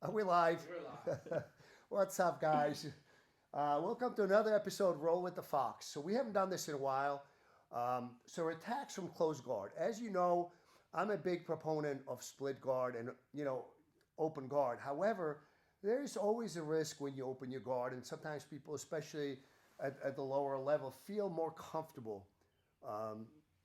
Are we live? We're live. What's up, guys? Welcome to another episode of Roll with the Fox. So we haven't done this in a while. So attacks from close guard. As you know, I'm a big proponent of split guard and, open guard. However, there's always a risk when you open your guard, and sometimes people, especially at the lower level, feel more comfortable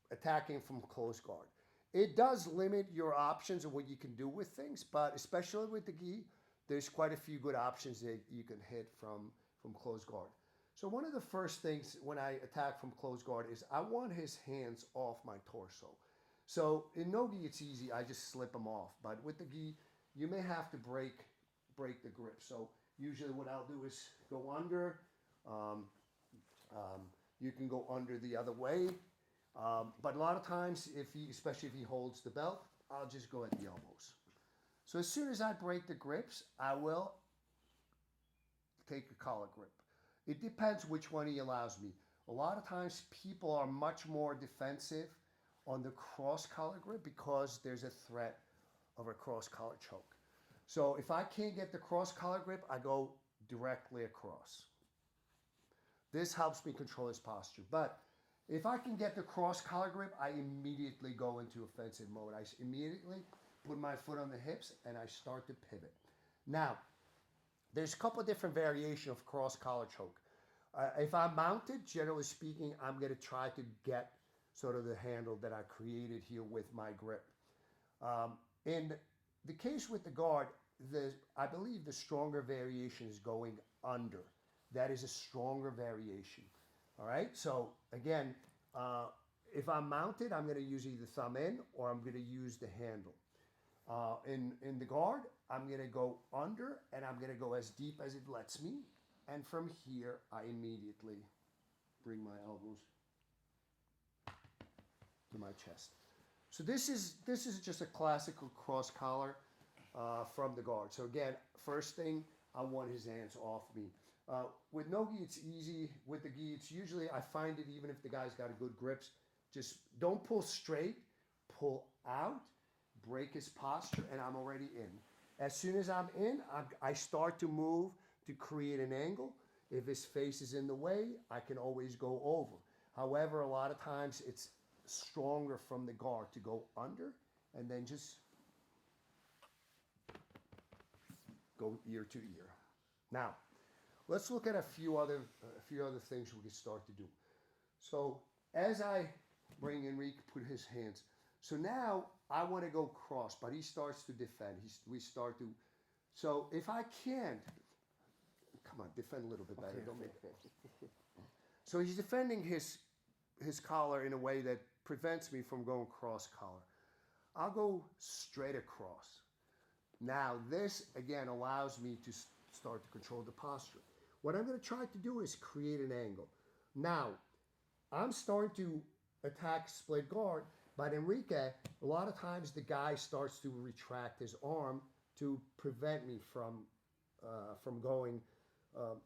attacking from close guard. It does limit your options of what you can do with things, but especially with the gi, there's quite a few good options that you can hit from close guard. So one of the first things when I attack from close guard is I want his hands off my torso. So in no gi, it's easy. I just slip them off. But with the gi, you may have to break the grip. So usually what I'll do is go under. You can go under the other way. But a lot of times, especially if he holds the belt, I'll just go at the elbows. So as soon as I break the grips, I will take a collar grip. It depends which one he allows me. A lot of times people are much more defensive on the cross collar grip because there's a threat of a cross collar choke. So if I can't get the cross collar grip, I go directly across. This helps me control his posture. But if I can get the cross collar grip, I immediately go into offensive mode. I immediately put my foot on the hips and I start to pivot. Now, there's a couple of different variations of cross collar choke. If I'm mounted, generally speaking, I'm going to try to get sort of the handle that I created here with my grip. In the case with the guard, I believe the stronger variation is going under. That is a stronger variation. All right, so again, if I'm mounted, I'm going to use either thumb in or I'm going to use the handle. In the guard, I'm going to go under and I'm going to go as deep as it lets me. And from here, I immediately bring my elbows to my chest. So this is just a classical cross collar from the guard. So again, first thing, I want his hands off me. With no gi, it's easy. With the gi, it's usually, I find it even if the guy's got a good grips, just don't pull straight, pull out, break his posture, and I'm already in. As soon as I'm in, I start to move to create an angle. If his face is in the way, I can always go over. However, a lot of times it's stronger from the guard to go under and then just go ear to ear. Now, let's look at a few other things we can start to do. So as I bring Enrique, put his hands. So now I want to go cross, but he starts to defend. So if I can't, come on, defend a little bit better. Don't make it. So he's defending his collar in a way that prevents me from going cross collar. I'll go straight across. Now this, again, allows me to start to control the posture. What I'm going to try to do is create an angle. Now, I'm starting to attack split guard, but Enrique, a lot of times the guy starts to retract his arm to prevent me from going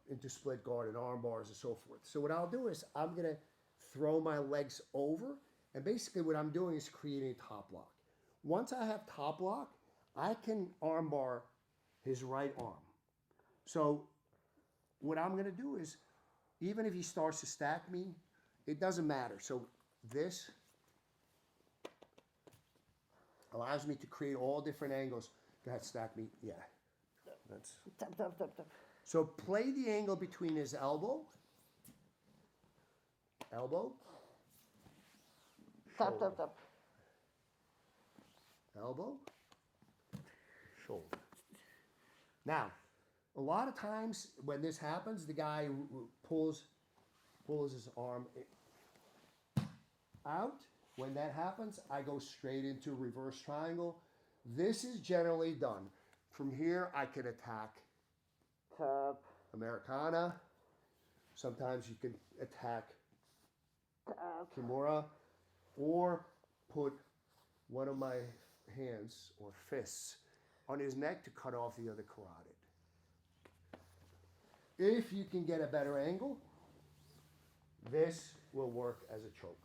into split guard and arm bars and so forth. So what I'll do is I'm going to throw my legs over, and basically what I'm doing is creating a top lock. Once I have top lock, I can arm bar his right arm. So what I'm going to do is, even if he starts to stack me, it doesn't matter. So this allows me to create all different angles. Go ahead, stack me. Yeah. That's. Tap. So play the angle between his elbow, shoulder. Tap. Elbow, shoulder. Now, a lot of times when this happens, the guy pulls his arm out. When that happens, I go straight into reverse triangle. This is generally done. From here, I can attack Tap. Americana. Sometimes you can attack Tap. Kimura, or put one of my hands or fists on his neck to cut off the other carotid. If you can get a better angle, this will work as a choke.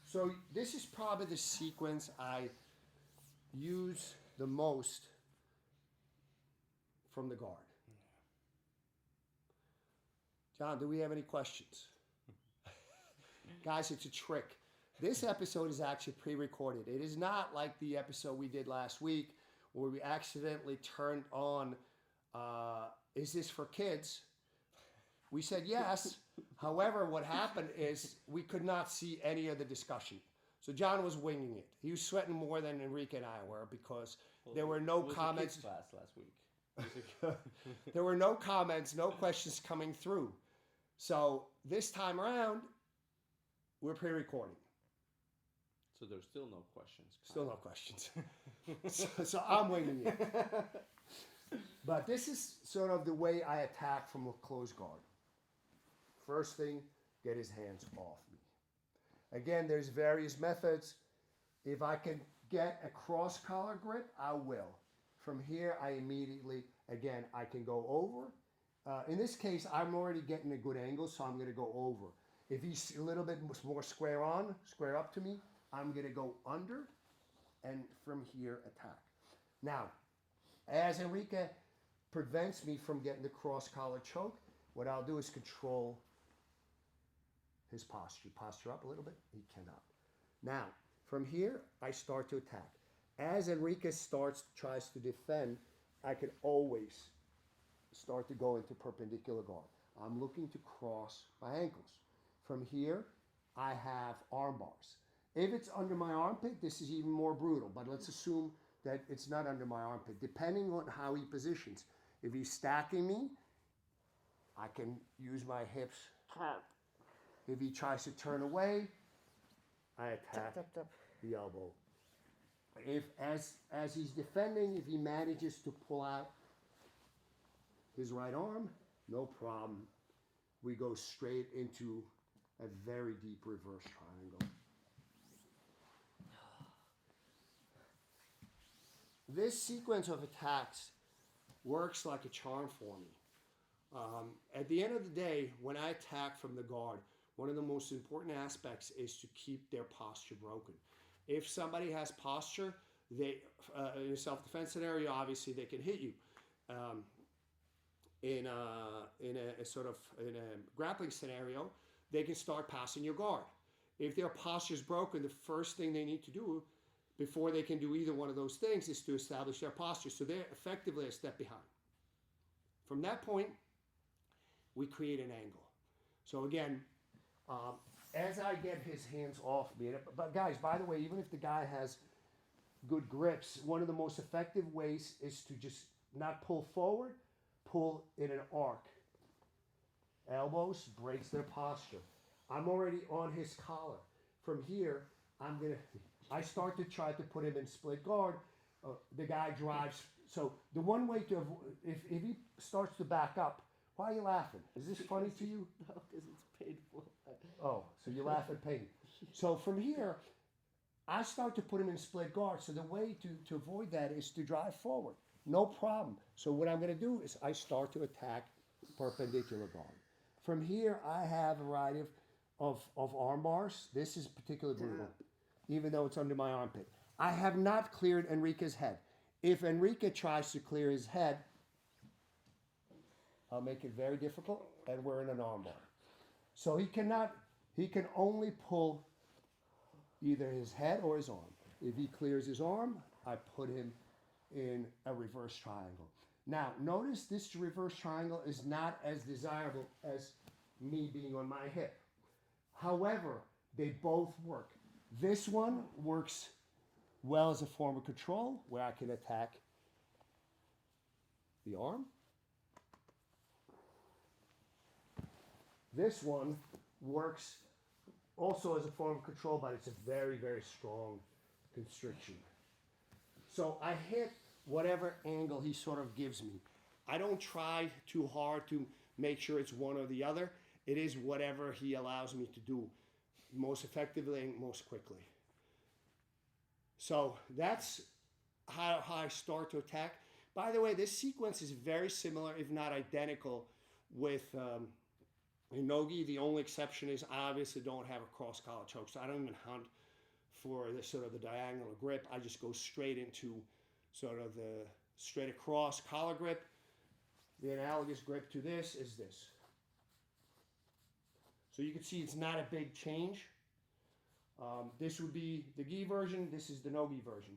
So this is probably the sequence I use the most from the guard. John, do we have any questions? Guys, it's a trick. This episode is actually pre-recorded. It is not like the episode we did last week where we accidentally turned on, is this for kids? We said yes. However, what happened is we could not see any of the discussion. So John was winging it. He was sweating more than Enrique and I were because there were no comments. It was a kids class last week. There were no comments, no questions coming through. So this time around, we're pre-recording. So there's still no questions. Still no questions. so I'm winging it. But this is sort of the way I attack from a closed guard. First thing, get his hands off me. Again, there's various methods. If I can get a cross collar grip, I will. From here, I immediately, again, I can go over. In this case, I'm already getting a good angle, so I'm going to go over. If he's a little bit more square up to me, I'm going to go under and from here attack. Now, as Enrique prevents me from getting the cross collar choke, what I'll do is control his posture. Posture up a little bit, he cannot. Now, from here, I start to attack. As Enrique tries to defend, I can always start to go into perpendicular guard. I'm looking to cross my ankles. From here, I have arm bars. If it's under my armpit, this is even more brutal, but let's assume that it's not under my armpit, depending on how he positions. If he's stacking me, I can use my hips. Tap. If he tries to turn away, I attack Tap, tap. the elbow. If as he's defending, if he manages to pull out his right arm, no problem. We go straight into a very deep reverse triangle. This sequence of attacks works like a charm for me. At the end of the day, when I attack from the guard, one of the most important aspects is to keep their posture broken. If somebody has posture, they in a self-defense scenario, obviously they can hit you. In a grappling scenario, they can start passing your guard. If their posture is broken, the first thing they need to do before they can do either one of those things is to establish their posture. So they're effectively a step behind. From that point, we create an angle. So again, as I get his hands off me, but guys, by the way, even if the guy has good grips, one of the most effective ways is to just not pull forward, pull in an arc. Elbows breaks their posture. I'm already on his collar. From here, I start to try to put him in split guard. The guy drives. So the one way to avoid, if he starts to back up, why are you laughing? Is this funny to you? No, because it's painful. Oh, so you laugh at pain. So from here, I start to put him in split guard. So the way to avoid that is to drive forward. No problem. So what I'm going to do is I start to attack perpendicular guard. From here, I have a variety of arm bars. This is particularly brutal, even though it's under my armpit. I have not cleared Enrique's head. If Enrique tries to clear his head, I'll make it very difficult, and we're in an arm bar. So he can only pull either his head or his arm. If he clears his arm, I put him in a reverse triangle. Now, notice this reverse triangle is not as desirable as me being on my hip. However, they both work. This one works well as a form of control, where I can attack the arm. This one works also as a form of control, but it's a very, very strong constriction. So I hit whatever angle he sort of gives me. I don't try too hard to make sure it's one or the other. It is whatever he allows me to do most effectively and most quickly. So that's how I start to attack. By the way, this sequence is very similar, if not identical, with Inogi. The only exception is I obviously don't have a cross collar choke, so I don't even hunt for the sort of the diagonal grip. I just go straight into sort of the straight across collar grip. The analogous grip to this is this. So you can see it's not a big change. This would be the gi version. This is the no gi version.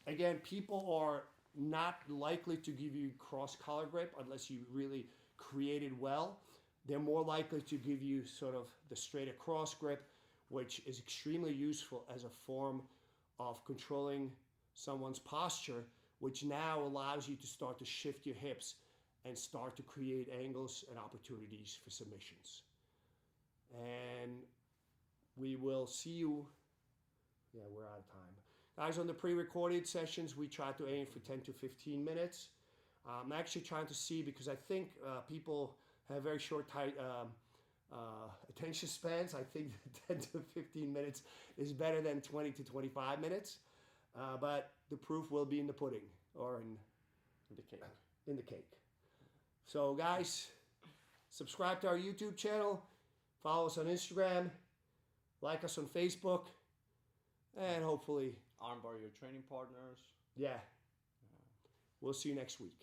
Again, people are not likely to give you cross collar grip unless you really create it well. They're more likely to give you sort of the straight across grip, which is extremely useful as a form of controlling someone's posture, which now allows you to start to shift your hips and start to create angles and opportunities for submissions. And we will see you. Yeah, we're out of time. Guys, on the pre-recorded sessions, we try to aim for 10 to 15 minutes. I'm actually trying to see, because I think people have very short, tight attention spans. I think 10 to 15 minutes is better than 20 to 25 minutes. But the proof will be in the pudding, or in The cake. the cake. So guys, subscribe to our YouTube channel, follow us on Instagram, like us on Facebook, and hopefully, Armbar your training partners. yeah, we'll see you next week.